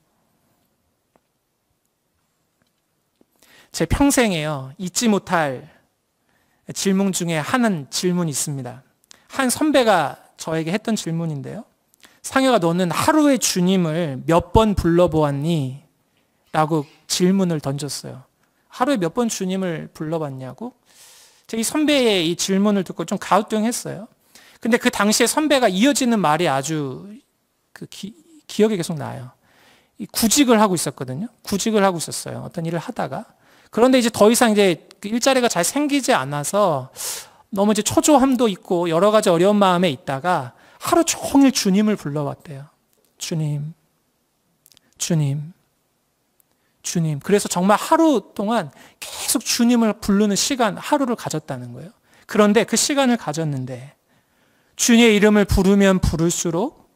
제 평생에요, 잊지 못할 질문 중에 한 질문이 있습니다. 한 선배가 저에게 했던 질문인데요. 상혁아, 너는 하루에 주님을 몇 번 불러보았니? 라고 질문을 던졌어요. 하루에 몇 번 주님을 불러봤냐고? 제가 이 선배의 이 질문을 듣고 좀 가우뚱했어요. 근데 그 당시에 선배가 이어지는 말이 아주 기억에 계속 나요. 구직을 하고 있었거든요. 구직을 하고 있었어요. 어떤 일을 하다가. 그런데 이제 더 이상 이제 일자리가 잘 생기지 않아서 너무 이제 초조함도 있고 여러 가지 어려운 마음에 있다가 하루 종일 주님을 불러왔대요. 주님, 주님, 주님. 그래서 정말 하루 동안 계속 주님을 부르는 시간, 하루를 가졌다는 거예요. 그런데 그 시간을 가졌는데 주님의 이름을 부르면 부를수록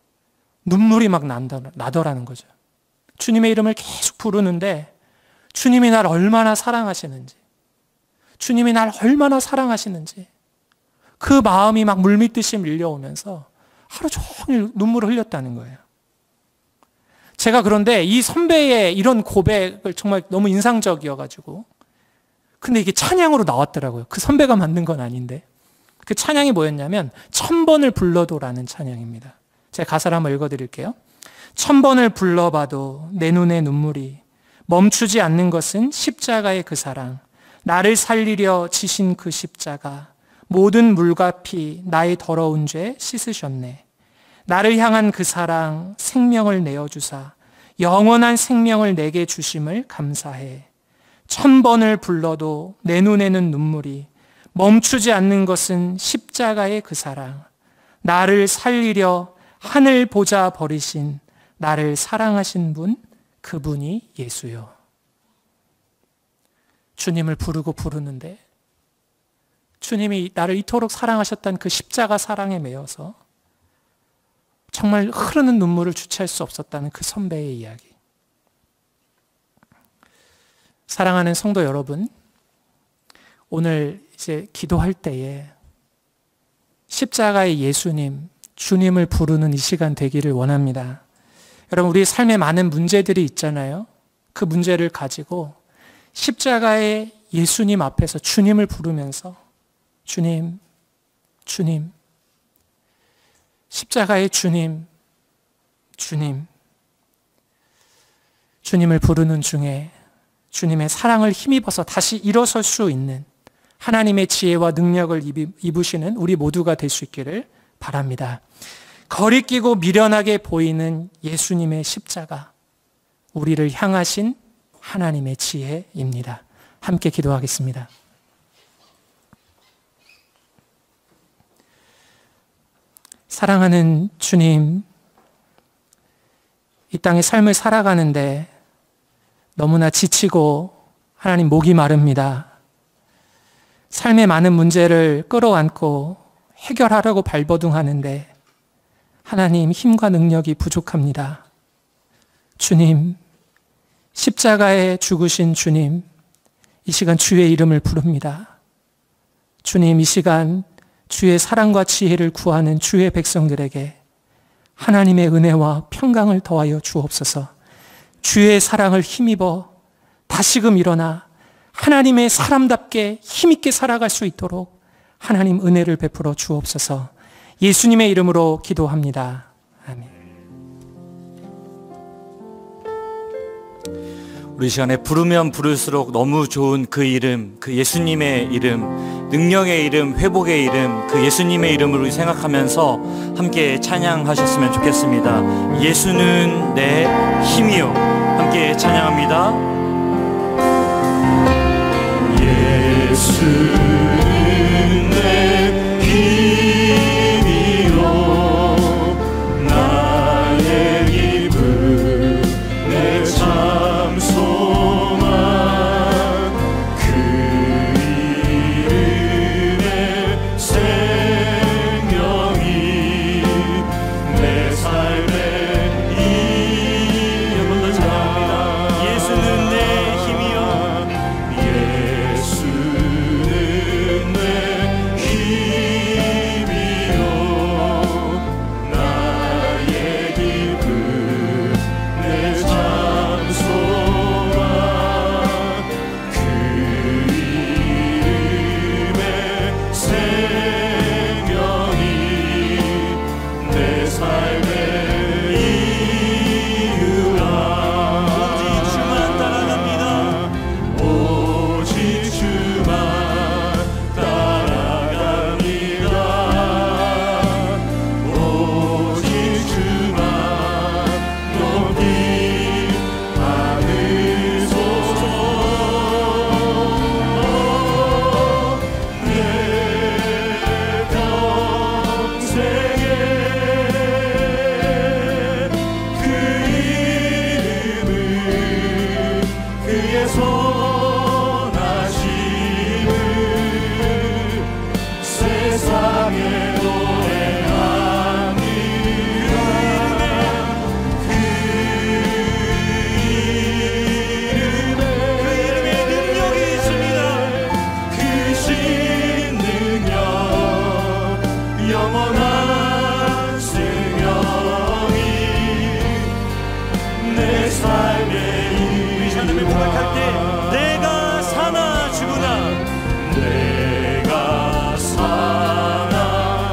눈물이 막 나더라는 거죠. 주님의 이름을 계속 부르는데 주님이 날 얼마나 사랑하시는지, 주님이 날 얼마나 사랑하시는지 그 마음이 막 물밀듯이 밀려오면서 하루 종일 눈물을 흘렸다는 거예요. 제가 그런데 이 선배의 이런 고백을 정말 너무 인상적이어가지고, 근데 이게 찬양으로 나왔더라고요. 그 선배가 만든 건 아닌데. 그 찬양이 뭐였냐면 1000번을 불러도라는 찬양입니다. 제가 가사를 한번 읽어드릴게요. 1000번을 불러봐도 내 눈에 눈물이 멈추지 않는 것은 십자가의 그 사랑, 나를 살리려 지신 그 십자가, 모든 물과 피 나의 더러운 죄 씻으셨네. 나를 향한 그 사랑, 생명을 내어주사 영원한 생명을 내게 주심을 감사해. 1000번을 불러도 내 눈에는 눈물이 멈추지 않는 것은 십자가의 그 사랑, 나를 살리려 하늘 보자 버리신 나를 사랑하신 분, 그분이 예수요. 주님을 부르는데 주님이 나를 이토록 사랑하셨던 그 십자가 사랑에 매여서 정말 흐르는 눈물을 주체할 수 없었다는 그 선배의 이야기. 사랑하는 성도 여러분, 오늘 이제 기도할 때에 십자가의 예수님, 주님을 부르는 이 시간 되기를 원합니다. 여러분, 우리 삶에 많은 문제들이 있잖아요. 그 문제를 가지고 십자가의 예수님 앞에서 주님을 부르면서 주님, 주님, 십자가의 주님, 주님, 주님을 부르는 중에 주님의 사랑을 힘입어서 다시 일어설 수 있는 하나님의 지혜와 능력을 입으시는 우리 모두가 될 수 있기를 바랍니다. 거리끼고 미련하게 보이는 예수님의 십자가, 우리를 향하신 하나님의 지혜입니다. 함께 기도하겠습니다. 사랑하는 주님, 이 땅의 삶을 살아가는데 너무나 지치고 하나님 목이 마릅니다. 삶의 많은 문제를 끌어안고 해결하려고 발버둥하는데 하나님 힘과 능력이 부족합니다. 주님, 십자가에 죽으신 주님, 이 시간 주의 이름을 부릅니다. 주님, 이 시간 주의 사랑과 지혜를 구하는 주의 백성들에게 하나님의 은혜와 평강을 더하여 주옵소서. 주의 사랑을 힘입어 다시금 일어나 하나님의 사람답게 힘있게 살아갈 수 있도록 하나님 은혜를 베풀어 주옵소서. 예수님의 이름으로 기도합니다. 아멘. 우리 시간에 부르면 부를수록 너무 좋은 그 이름, 그 예수님의 이름, 능력의 이름, 회복의 이름, 그 예수님의 이름으로 생각하면서 함께 찬양하셨으면 좋겠습니다. 예수는 내 힘이요. 함께 찬양합니다. 예수는 내 힘이요 나의 기쁨 내 참 소망 그 이름의 생명이 내 삶의 이유라. 예수는 내 힘이요 예수는 내 힘이요 나의 기쁨 내 참 소망 그 이름의 생명이 내 삶의 이유라. 오직 주만 따라갑니다. 오직 주만 따라갑니다. 오직 주만 높이 받으소서. 내 평생에 그 이름을 그의 선하심을 세상에 노래합니다. 그 이름에 능력이 있습니다. 그 신 능력 영원한 생명이 내 삶의 우리 하나님을 고백할 때 내가 사나 죽으나 내가 사나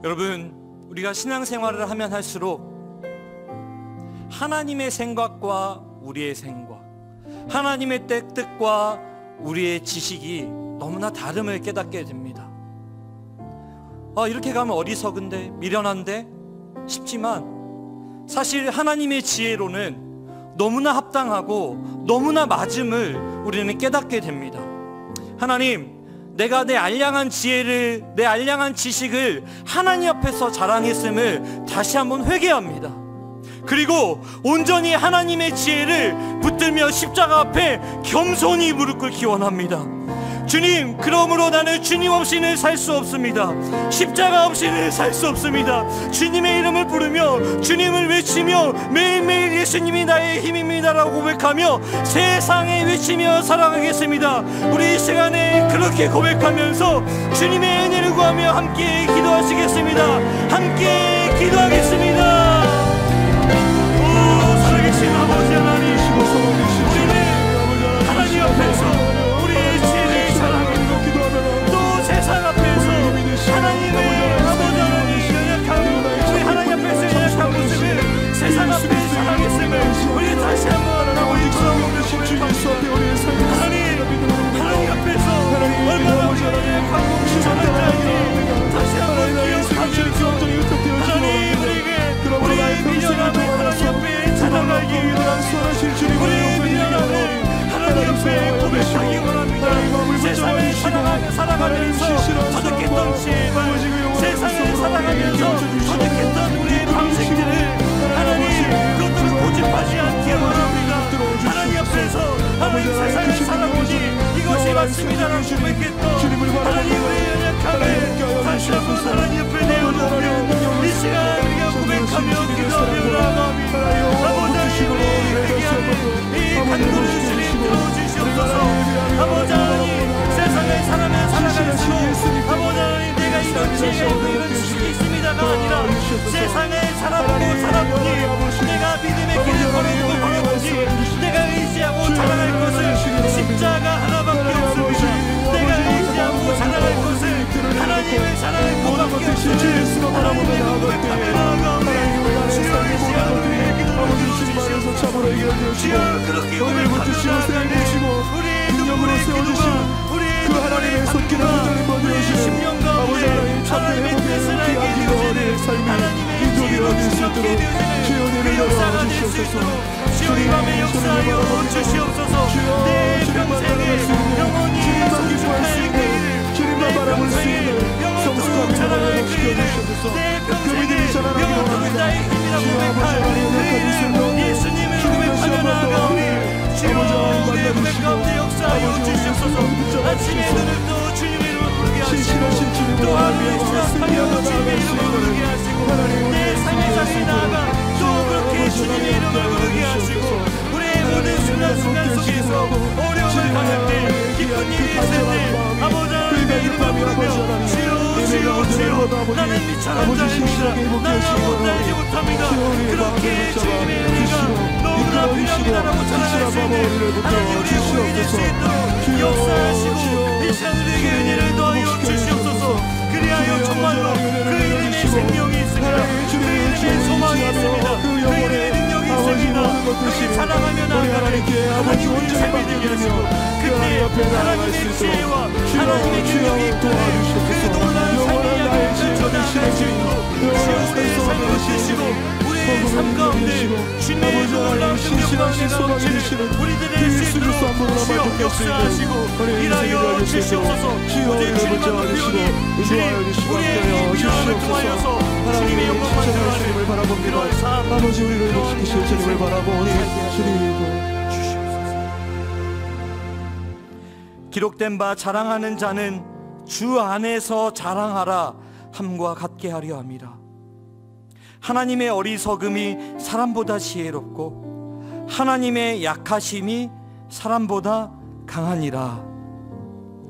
여러분, 우리가 신앙생활을 하면 할수록 하나님의 생각과 우리의 생각, 하나님의 뜻과 우리의 지식이 너무나 다름을 깨닫게 됩니다. 이렇게 가면 어리석은데, 미련한데 싶지만 사실 하나님의 지혜로는 너무나 합당하고 너무나 맞음을 우리는 깨닫게 됩니다. 하나님, 내가 내 알량한 지혜를, 내 알량한 지식을 하나님 앞에서 자랑했음을 다시 한번 회개합니다. 그리고 온전히 하나님의 지혜를 붙들며 십자가 앞에 겸손히 무릎 꿇기 원합니다. 주님, 그러므로 나는 주님 없이는 살 수 없습니다. 십자가 없이는 살 수 없습니다. 주님의 이름을 부르며 주님을 외치며 매일매일 예수님이 나의 힘입니다라고 고백하며 세상에 외치며 살아가겠습니다. 우리 이 시간에 그렇게 고백하면서 주님의 은혜를 구하며 함께 기도하시겠습니다. 함께 기도하겠습니다. 오, 살아계신 아버지 하나님, 우리는 하나님 앞에서 세상 앞에서 하나님의 아버지 하나님 연약한 우리 하나님 앞에서 연약한 모습을 세상 앞에 사랑했음을 우리 다시 한번 아버지 하나님 앞에서 얼마나 우리의 연약한 모습을 전할지 다시 한번 기억하면서 하나님 우리의 미련함을 하나님 앞에 찾아가기 위해 우리의 미련함을 하나님 앞에 고백하기 원합니다. 세상을 살아가면서 터득했던 지혜와 세상을 살아가면서 터득했던 우리의 방식들을 하나님 그것들을 고집하지 않기 원합니다. 하나님 앞에서 하나님 세상을 살아보니 이것이 맞습니다라고 고백했던 하나님 우리의 연약함을 다시 한번 하나님 앞에 내어놓으며 이 시간 우리가 고백하며 기도하며 나아갑니다. 아버지 하나님 우리 회개하는 이 간구를 주님 들어주시옵소서. 아버지 하나님 세상을 살아갈수록 아버지 하나님 내가 이런 지혜가 있고 이런 지식이 있습니다가 아니라 세상을 살아보니 내가 믿음의 길을 걸어보니 내가 의지하고 자랑할 것을 십자가 하나밖에 없습니다. 내가 의지하고 자랑할 것을 하나님을 자랑할 것밖에 없습니다. 하나님의 고백하며 나아가오니 주여 이 시간 우리의 기도를 들어주시옵소서. 주여 그렇게 고백하며 나아가니 우리의 눈물의 기도가 우리의 눈물의 간구가 우리의 심령 가운데 하나님의 뜻을 알게 되어지는 하나님의 지혜로 주시옵게 되어지는 그 역사가 될 수 있도록 주여 이 밤에 역사하여 주시옵소서. 내 평생에 영원히 성숙할 그 일을 내 평생에 영원토록 자랑할 그 일을 내 평생에 영원토록 나의 힘이라 고백할 그 일을 예수님을 고백하며 나아가오니 주여 우리의 고백 가운데 역사하여 주시옵소서. 아침에 눈을 떠 주님의 이름을 부르게 하시고 또 하루에 시작하여 주님의 이름을 부르게 하시고 내 삶의 자리에 나아가 또 그렇게 주님의 이름을 부르게 하시고 우리의 모든 순간순간 속에서 어려움을 당할 때 기쁜 일이 있을 때 아버지 하나님의 이름을 부르며 주여 주여 주여 나는 미천한 자입니다. 나는 아무것도 알지 못합니다. 그렇게 주님의 은혜가 너무나 필요합니다라고 전할 수 있는 하나님 우리의 몸이 될 수 있도록 역사하시고 이 시간 우리에게 은혜를 더하여 주시옵소서. 그리하여 정말로 그 이름의 생명이 있습니다. 그 이름의 소망이 있습니다. 그 이름의 능력이 있습니다. 그렇게 사랑하며 나아가는 하나님 우리의 삶이 되게 하시고 그때 하나님의 지혜와 하나님의 능력이 이끄는 그 놀라운 삶의 이야기를 펼쳐나갈 수 있도록 주여 우리의 삶을 주시고 우리의 삶 가운데 주님의 놀라운 능력 가운데 넘치는 우리들의 수 있도록 주여 역사하시고 일하여 주시옵소서. 오직 주님만 부여니 주님 우리의 미련함을 통하여서 주님의 영광만 드러나는 그런 삶 아버지 우리를 지키실 주님을 바라보니 주님 주시옵소서. 기록된 바 자랑하는 자는 주 안에서 자랑하라 함과 같게 하려 함이라. 하나님의 어리석음이 사람보다 지혜롭고 하나님의 약하심이 사람보다 강하니라.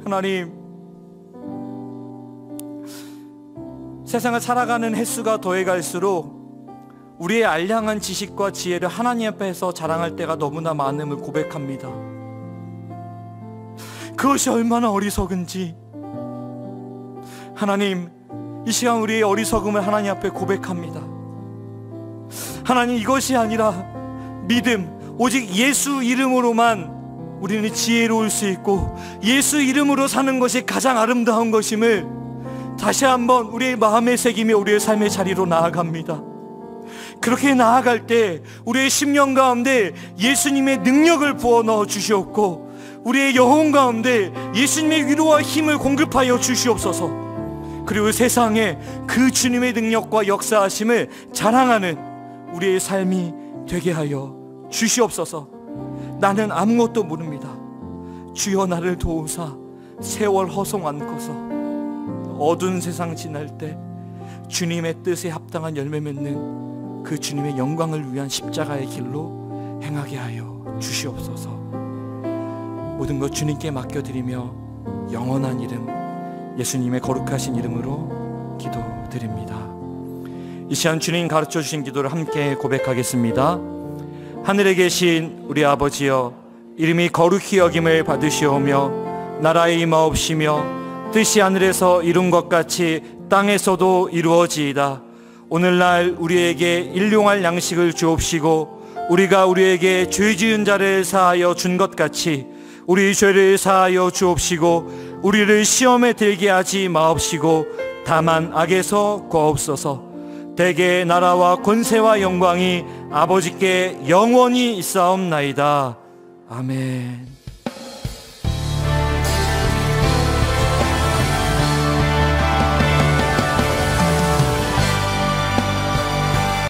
하나님, 세상을 살아가는 횟수가 더해갈수록 우리의 알량한 지식과 지혜를 하나님 앞에서 자랑할 때가 너무나 많음을 고백합니다. 그것이 얼마나 어리석은지. 하나님, 이 시간 우리의 어리석음을 하나님 앞에 고백합니다. 하나님, 이것이 아니라 믿음, 오직 예수 이름으로만 우리는 지혜로울 수 있고 예수 이름으로 사는 것이 가장 아름다운 것임을 다시 한번 우리의 마음에 새기며 우리의 삶의 자리로 나아갑니다. 그렇게 나아갈 때 우리의 심령 가운데 예수님의 능력을 부어 넣어 주시옵고 우리의 영혼 가운데 예수님의 위로와 힘을 공급하여 주시옵소서. 그리고 세상에 그 주님의 능력과 역사하심을 자랑하는 우리의 삶이 되게 하여 주시옵소서. 나는 아무것도 모릅니다. 주여 나를 도우사 세월 허송한고서 어두운 세상 지날 때 주님의 뜻에 합당한 열매 맺는 그 주님의 영광을 위한 십자가의 길로 행하게 하여 주시옵소서. 모든 것 주님께 맡겨드리며 영원한 이름 예수님의 거룩하신 이름으로 기도드립니다. 이 시간 주님 가르쳐 주신 기도를 함께 고백하겠습니다. 하늘에 계신 우리 아버지여, 이름이 거룩히 여김을 받으시오며 나라의 임하옵시며 뜻이 하늘에서 이룬 것 같이 땅에서도 이루어지이다. 오늘날 우리에게 일용할 양식을 주옵시고 우리가 우리에게 죄 지은 자를 사하여 준 것 같이 우리 죄를 사하여 주옵시고 우리를 시험에 들게 하지 마옵시고 다만 악에서 구하옵소서. 대개 나라와 권세와 영광이 아버지께 영원히 있사옵나이다. 아멘.